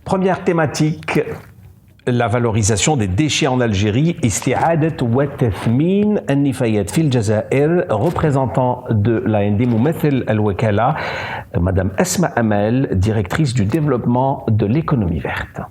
Première thématique, la valorisation des déchets en Algérie. استعادة وتثمين النفايات في الجزائر. Représentant de l'AND ممثل الوكالة Madame أسماء أمال, directrice du développement de l'économie verte.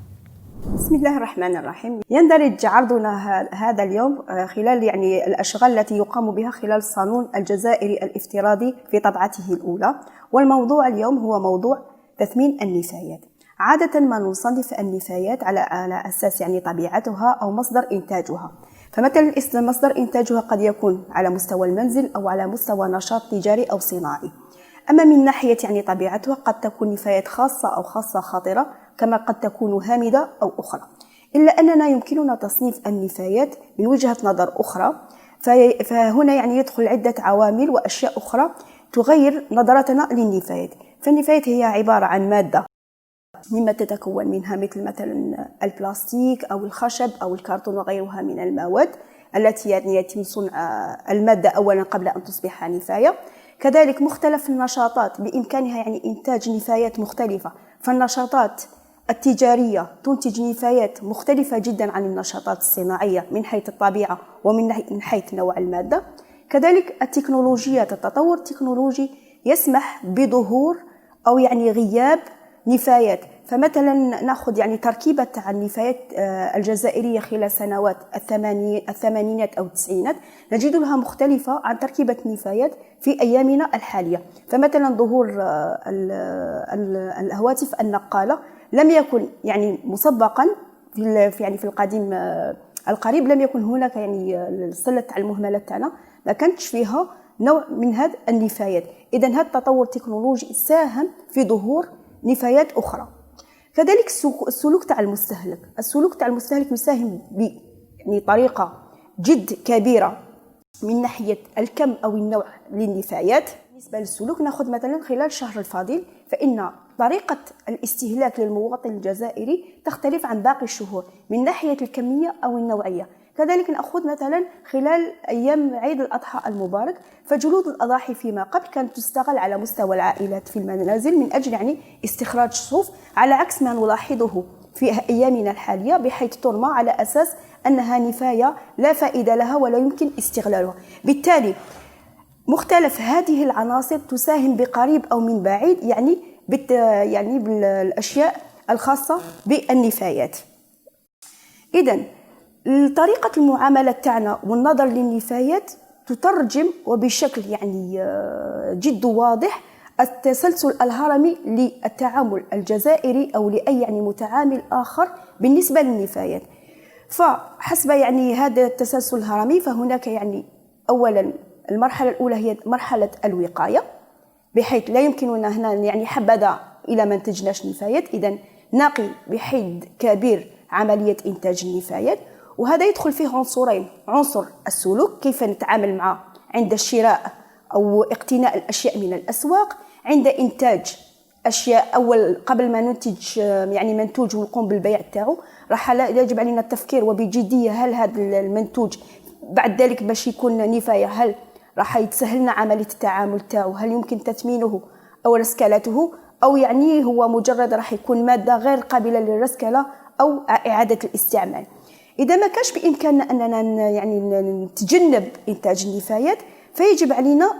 بسم الله الرحمن الرحيم. يندرج عرضنا هذا اليوم خلال الأشغال التي يقام بها خلال الصالون الجزائري الافتراضي في طبعته الأولى، والموضوع اليوم هو موضوع تثمين النفايات. عادة ما نصنف النفايات على أساس طبيعتها أو مصدر إنتاجها، فمثلا مصدر إنتاجها قد يكون على مستوى المنزل أو على مستوى نشاط تجاري أو صناعي. أما من ناحية طبيعتها قد تكون نفايات خاصة أو خاصة خطرة، كما قد تكون هامدة أو أخرى. إلا أننا يمكننا تصنيف النفايات من وجهة نظر أخرى، فهنا يدخل عدة عوامل وأشياء أخرى تغير نظرتنا للنفايات. فالنفايات هي عبارة عن مادة مما تتكون منها مثلا البلاستيك أو الخشب أو الكرتون وغيرها من المواد التي يتم صنع المادة أولا قبل أن تصبح نفاية. كذلك مختلف النشاطات بإمكانها إنتاج نفايات مختلفة، فالنشاطات التجارية تنتج نفايات مختلفة جدا عن النشاطات الصناعية من حيث الطبيعة ومن حيث نوع المادة. كذلك التكنولوجيات، التطور التكنولوجي يسمح بظهور أو غياب نفايات. فمثلا نأخذ تركيبة النفايات الجزائرية خلال سنوات الثمانينات أو التسعينات، نجد لها مختلفة عن تركيبة النفايات في أيامنا الحالية. فمثلا ظهور الهواتف النقالة لم يكن مسبقا في القديم القريب، لم يكن هناك السلة المهملة تاعنا ما كانتش فيها نوع من هذه النفايات. إذن هذا التطور التكنولوجي ساهم في ظهور نفايات أخرى. كذلك السلوك تاع المستهلك، يساهم بطريقة جد كبيرة من ناحية الكم أو النوع للنفايات. بالنسبة للسلوك نأخذ مثلا خلال الشهر الفضيل، فإن طريقة الاستهلاك للمواطن الجزائري تختلف عن باقي الشهور من ناحية الكمية أو النوعية. كذلك نأخذ مثلا خلال أيام عيد الأضحى المبارك، فجلود الأضاحي فيما قبل كانت تستغل على مستوى العائلات في المنازل من أجل استخراج الصوف، على عكس ما نلاحظه في أيامنا الحالية، بحيث ترمى على أساس أنها نفاية لا فائدة لها ولا يمكن استغلالها. بالتالي مختلف هذه العناصر تساهم بقريب أو من بعيد بالأشياء الخاصة بالنفايات. إذن طريقة المعاملة تاعنا والنظر للنفايات تترجم وبشكل جد واضح التسلسل الهرمي للتعامل الجزائري أو لأي متعامل آخر بالنسبة للنفايات. فحسب هذا التسلسل الهرمي، فهناك أولا المرحلة الأولى هي مرحلة الوقاية، بحيث لا يمكننا هنا حبذا إلى ما انتجناش نفايات، إذن نقي بحد كبير عملية إنتاج النفايات. وهذا يدخل فيه عنصرين: عنصر السلوك، كيف نتعامل معه عند الشراء أو اقتناء الأشياء من الأسواق، عند إنتاج أشياء أول قبل ما ننتج منتوج ونقوم بالبيع تاعو، يجب علينا التفكير وبجدية هل هذا المنتوج بعد ذلك باش يكون نفاية هل راح يتسهلنا عملية التعامل تاعو، هل يمكن تثمينه أو رسكلته، أو هو مجرد راح يكون مادة غير قابلة للرسكلة أو إعادة الاستعمال. إذا ما كانش بإمكاننا أننا نتجنب إنتاج النفايات، فيجب علينا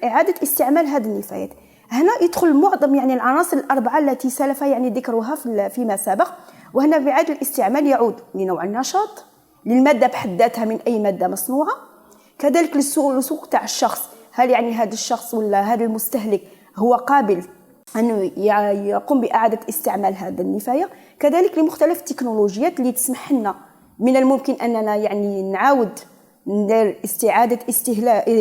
إعادة استعمال هذه النفايات. هنا يدخل معظم العناصر الأربعة التي سلف ذكرها فيما سبق. وهنا بإعادة الاستعمال يعود لنوع النشاط، للمادة بحد ذاتها من أي مادة مصنوعة، كذلك للسوق تاع الشخص، هل هذا الشخص ولا هذا المستهلك هو قابل أنه يقوم بإعادة استعمال هذا النفاية. كذلك لمختلف التكنولوجيات اللي تسمح لنا من الممكن أننا نعاود ندير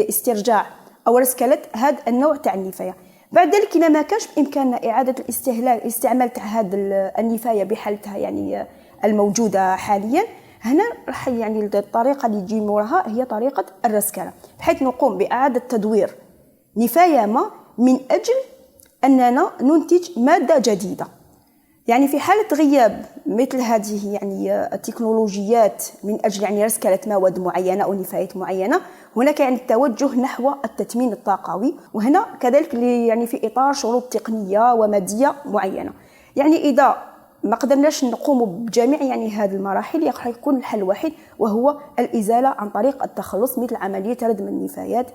استرجاع أو رسكلة هذا النوع تاع النفاية. بعد ذلك إذا ما كانش بإمكاننا إعادة الاستعمال تاع هذا النفاية بحالتها الموجودة حاليا، هنا راح الطريقة اللي تجي موراها هي طريقة الرسكلة، بحيث نقوم بإعادة تدوير نفاية ما من أجل أننا ننتج مادة جديدة. في حالة غياب مثل هذه التكنولوجيات من أجل رسكلة مواد معينة أو نفايات معينة، هناك التوجه نحو التثمين الطاقوي، وهنا كذلك في إطار شروط تقنية ومادية معينة. إذا ما قدرناش نقوم بجميع يعني هذه المراحل، يكون الحل الوحيد وهو الإزالة عن طريق التخلص، مثل عملية ردم النفايات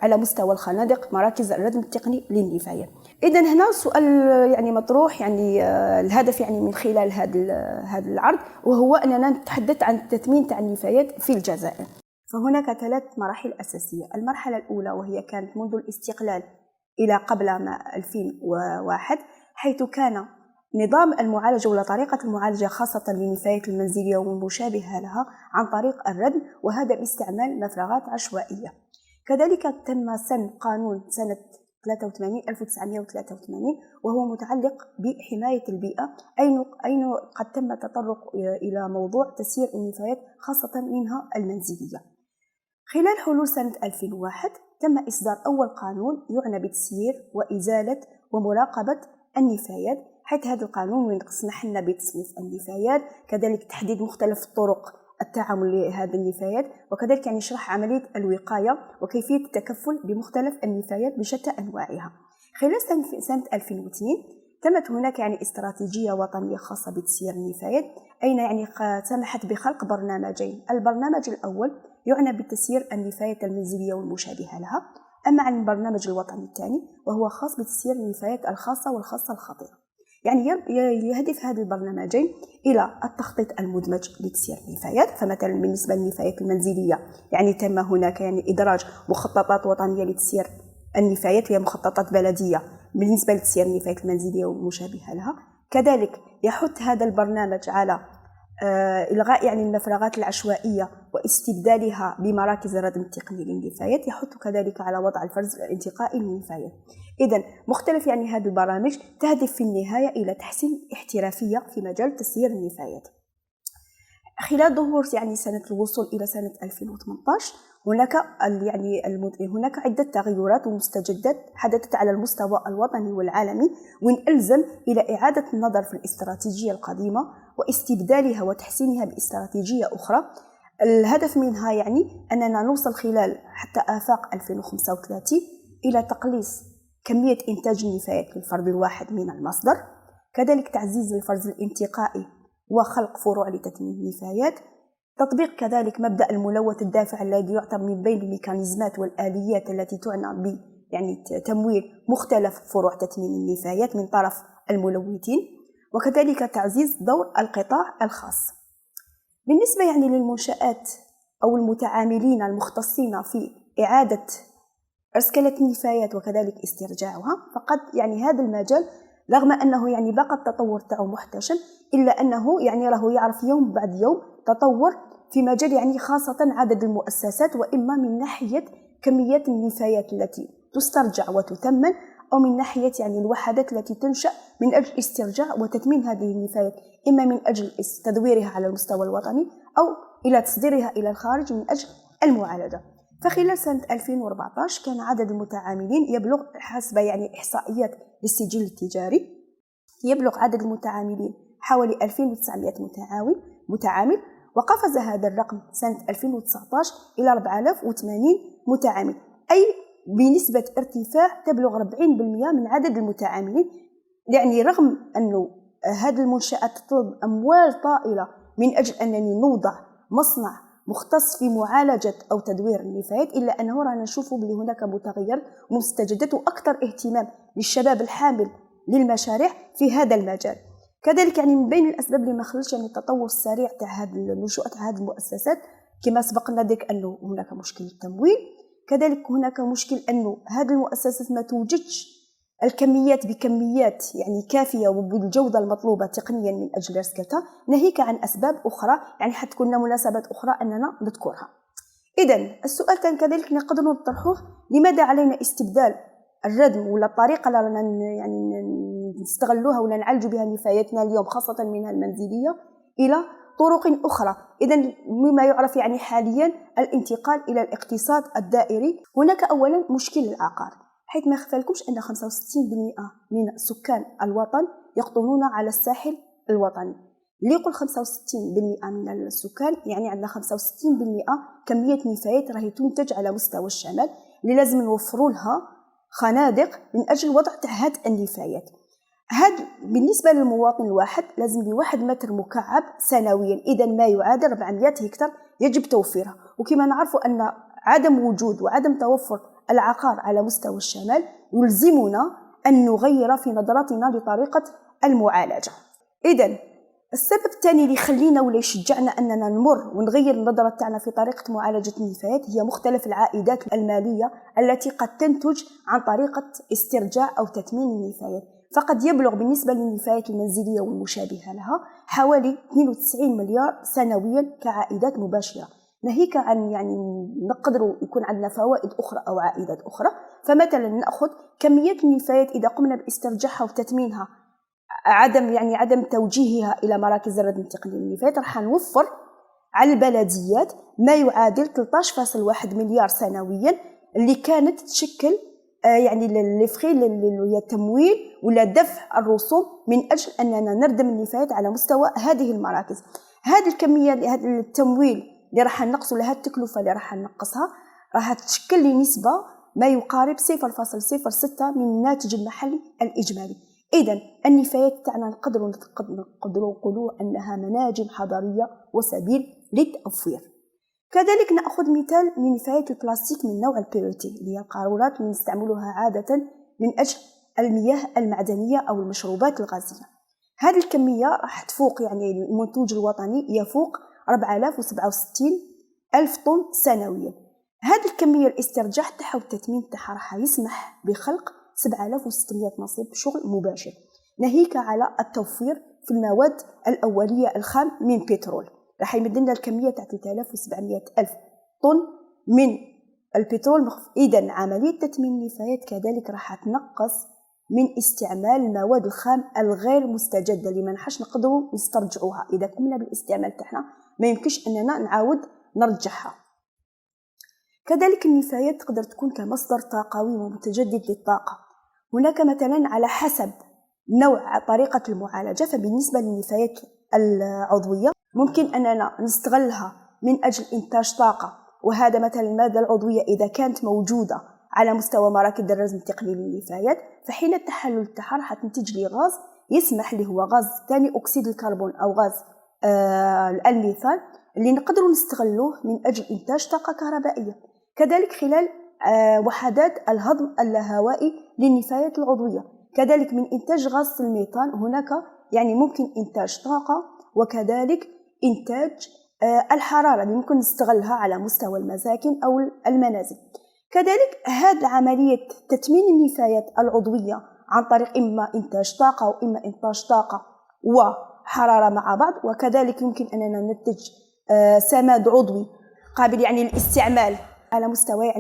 على مستوى الخنادق، مراكز الردم التقني للنفايات. إذن هنا سؤال يعني مطروح، يعني الهدف يعني من خلال هذا العرض وهو أننا نتحدث عن التثمين تاع النفايات في الجزائر. فهناك 3 مراحل أساسية. المرحلة الأولى وهي كانت منذ الاستقلال إلى قبل ما 2001، حيث كان نظام المعالجة ولا طريقة المعالجة خاصة للنفايات المنزلية والمشابهة لها عن طريق الردم، وهذا باستعمال مفرغات عشوائية. كذلك تم سن قانون سنة 1983 وهو متعلق بحماية البيئة، أين قد تم التطرق إلى موضوع تسيير النفايات خاصة منها المنزلية. خلال حلول سنة 2001 تم إصدار أول قانون يعنى بتسيير وإزالة ومراقبة النفايات، حيث هذا القانون يسمح لنا بتصنيف النفايات، كذلك تحديد مختلف الطرق التعامل لهذه النفايات، وكذلك يعني يشرح عملية الوقاية وكيفية التكفل بمختلف النفايات بشتى أنواعها. خلال سنة 2002 تمت هناك يعني استراتيجية وطنية خاصة بتسيير النفايات، أين يعني سمحت بخلق برنامجين. البرنامج الأول يعنى بتسيير النفايات المنزلية والمشابهة لها، أما عن البرنامج الوطني الثاني وهو خاص بتسيير النفايات الخاصة والخاصة الخطيرة. يعني يهدف هذه البرنامجين إلى التخطيط المدمج لتسيير النفايات. فمثلا بالنسبة للنفايات المنزلية يعني تم هناك يعني إدراج مخططات وطنية لتسيير النفايات، هي مخططات بلدية بالنسبة لتسيير النفايات المنزلية والمشابهة لها. كذلك يحث هذا البرنامج على إلغاء يعني المفرغات العشوائية واستبدالها بمراكز الردم التقني للنفايات، يحث كذلك على وضع الفرز الانتقائي للنفايات. إذن مختلف يعني هذه البرامج تهدف في النهاية إلى تحسين احترافية في مجال تسيير النفايات. خلال ظهور يعني سنة الوصول إلى سنة 2018 هناك عدة تغيرات ومستجدات حدثت على المستوى الوطني والعالمي، وإن ألزم إلى إعادة النظر في الاستراتيجية القديمة واستبدالها وتحسينها باستراتيجية أخرى. الهدف منها يعني أننا نوصل خلال حتى آفاق 2035 إلى تقليص كمية إنتاج النفايات للفرد الواحد من المصدر، كذلك تعزيز الفرز الانتقائي وخلق فروع لتثمين النفايات، تطبيق كذلك مبدأ الملوث الدافع الذي يعتبر من بين الميكانيزمات والآليات التي تعنى ب يعني تمويل مختلف فروع تثمين النفايات من طرف الملوثين، وكذلك تعزيز دور القطاع الخاص. بالنسبة يعني للمنشآت أو المتعاملين المختصين في إعادة أسكلة النفايات وكذلك استرجاعها، فقد يعني هذا المجال رغم أنه يعني بقى التطور تاعو محتشم، إلا أنه يعني راه يعرف يوم بعد يوم تطور في مجال يعني خاصة عدد المؤسسات، وإما من ناحية كميات النفايات التي تسترجع وتثمن، أو من ناحية يعني الوحدات التي تنشأ من أجل استرجاع وتثمين هذه النفايات، إما من أجل تدويرها على المستوى الوطني أو إلى تصديرها إلى الخارج من أجل المعالجة. فخلال سنة 2014 كان عدد المتعاملين يبلغ حسب يعني إحصائيات للسجل التجاري، يبلغ عدد المتعاملين حوالي 2900 متعامل، وقفز هذا الرقم سنة 2019 إلى 4080 متعامل، أي بنسبة ارتفاع تبلغ 40% من عدد المتعاملين. يعني رغم أنه هذه المنشآت تطلب أموال طائلة من أجل أنني نوضع مصنع مختص في معالجة أو تدوير النفايات، إلا أنه رانا نشوف بلي هناك متغير ومستجدات وأكثر اهتمام للشباب الحامل للمشاريع في هذا المجال. كذلك يعني من بين الأسباب اللي ما خلتش يعني التطور السريع تاع هذه النشوءات هذه المؤسسات كما سبقنا ذلك أنه هناك مشكل التمويل، كذلك هناك مشكل أنه هذه المؤسسات ما توجدش الكميات بكميات يعني كافية وبالجودة المطلوبة تقنيا من أجل رسكتها، ناهيك عن أسباب أخرى يعني حتكون مناسبات أخرى أننا نذكرها. إذن السؤال كذلك نقدر نطرحه: لماذا علينا استبدال الردم ولا الطريقة اللي رانا يعني نستغلوها ولا نعالجوا بها نفاياتنا اليوم خاصة منها المنزلية إلى طرق أخرى؟ إذن مما يعرف يعني حاليا الانتقال إلى الاقتصاد الدائري. هناك أولا مشكل العقار، حيث ما يخفالكمش أن 65% من سكان الوطن يقطنون على الساحل الوطني. اللي يقول 65% من السكان يعني عندنا 65% كمية نفايات راهي تنتج على مستوى الشمال، اللي لازم نوفروا لها خنادق من أجل وضع هذه النفايات. هذا بالنسبة للمواطن الواحد لازم له 1 متر مكعب سنويا، إذا ما يعادل 400 هكتار يجب توفيرها. وكما نعرف أن عدم وجود وعدم توفر العقار على مستوى الشمال يلزمنا أن نغير في نظرتنا لطريقة المعالجة. إذن السبب الثاني اللي يخلينا ولا يشجعنا أننا نمر ونغير النظرة تاعنا في طريقة معالجة النفايات هي مختلف العائدات المالية التي قد تنتج عن طريقة استرجاع أو تثمين النفايات. فقد يبلغ بالنسبة للنفايات المنزلية والمشابهة لها حوالي 92 مليار سنويا كعائدات مباشرة، ناهيك عن نقدر يكون عندنا فوائد أخرى أو عائدات أخرى. فمثلا نأخذ كمية النفايات إذا قمنا باسترجاعها وتثمينها، عدم توجيهها إلى مراكز الرد التقني للنفايات، راح نوفر على البلديات ما يعادل 13.1 مليار سنويا، اللي كانت تشكل التمويل ولا دفع الرسوم من أجل أننا نردم النفايات على مستوى هذه المراكز. هذه الكمية، هذا التمويل اللي راح نقص لها التكلفة اللي راح نقصها راح تشكل لي نسبة ما يقارب 0.06 من الناتج المحلي الإجمالي. إذن النفايات تاعنا نقدروا نقولوا أنها مناجم حضارية وسبيل للتوفير. كذلك نأخذ مثال من نفايات البلاستيك من نوع البيوتي، اللي هي القارورات اللي نستعملها عادة من أجل المياه المعدنية أو المشروبات الغازية. هذه الكمية راح تفوق، المنتوج الوطني يفوق 4067 ألف طن سنويا. هذه الكمية الاسترجاع تاعها والتثمين تاعها راح يسمح بخلق 7600 نصيب شغل مباشر، ناهيك على التوفير في المواد الأولية الخام من بترول. راح يمد لنا الكمية تاع 3700 ألف طن من البترول. إذن عملية تثمين النفايات كذلك راح تنقص من استعمال المواد الخام الغير مستجدة اللي ما نحش نقدروا نسترجعوها. إذا قمنا بالاستعمال تاعنا ما يمكنش أننا نعاود نرجعها. كذلك النفايات تقدر تكون كمصدر طاقوي ومتجدد للطاقة. هناك مثلا على حسب نوع طريقة المعالجة، فبالنسبة للنفايات العضوية ممكن أننا نستغلها من أجل إنتاج طاقة، وهذا مثلا المادة العضوية إذا كانت موجودة على مستوى مراكز الرزم التقني للنفايات، فحين التحلل تاعها راح تنتج لي غاز يسمح لي هو غاز ثاني أكسيد الكربون أو غاز الميثان اللي نقدروا نستغلوه من أجل إنتاج طاقة كهربائية. كذلك خلال وحدات الهضم اللهوائي للنفايات العضوية، كذلك من إنتاج غاز الميثان هناك ممكن إنتاج طاقة، وكذلك إنتاج الحرارة اللي ممكن نستغلها على مستوى المساكن أو المنازل. كذلك هذه عملية تثمين النفايات العضوية عن طريق إما إنتاج طاقة وإما إنتاج طاقة وحرارة مع بعض، وكذلك يمكن أننا ننتج سماد عضوي قابل للاستعمال على مستوى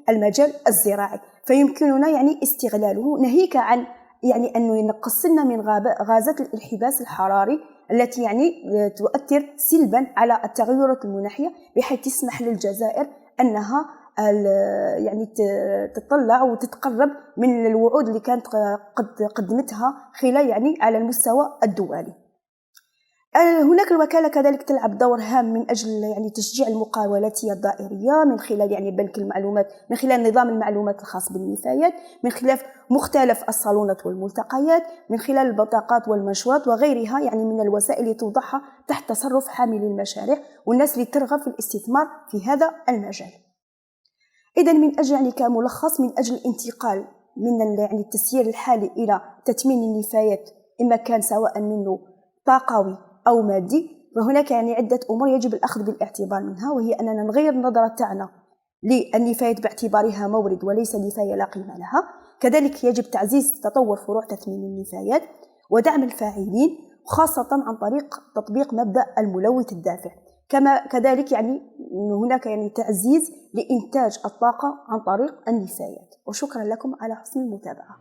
المجال الزراعي، فيمكننا استغلاله، ناهيك عن أنه ينقص لنا من غازات الانحباس الحراري التي تؤثر سلبا على التغيرات المناخية، بحيث تسمح للجزائر أنها تطلع وتتقرب من الوعود اللي كانت قد قدمتها خلال على المستوى الدولي. هناك الوكالة كذلك تلعب دور هام من أجل تشجيع المقاولاتية الدائرية من خلال بنك المعلومات، من خلال نظام المعلومات الخاص بالنفايات، من خلال مختلف الصالونات والملتقيات، من خلال البطاقات والمنشورات وغيرها من الوسائل اللي توضعها تحت تصرف حاملي المشاريع والناس اللي ترغب في الاستثمار في هذا المجال. إذن من أجل كملخص، من أجل الانتقال من التسيير الحالي إلى تثمين النفايات، إما كان سواء منه طاقوي أو مادي، وهناك عدة أمور يجب الأخذ بالاعتبار منها، وهي أننا نغير النظرة تاعنا للنفايات باعتبارها مورد وليس نفاية لا قيمة لها. كذلك يجب تعزيز تطور فروع تثمين النفايات ودعم الفاعلين، خاصة عن طريق تطبيق مبدأ الملوث الدافع. كذلك هناك تعزيز لإنتاج الطاقة عن طريق النفايات. وشكرا لكم على حسن المتابعة.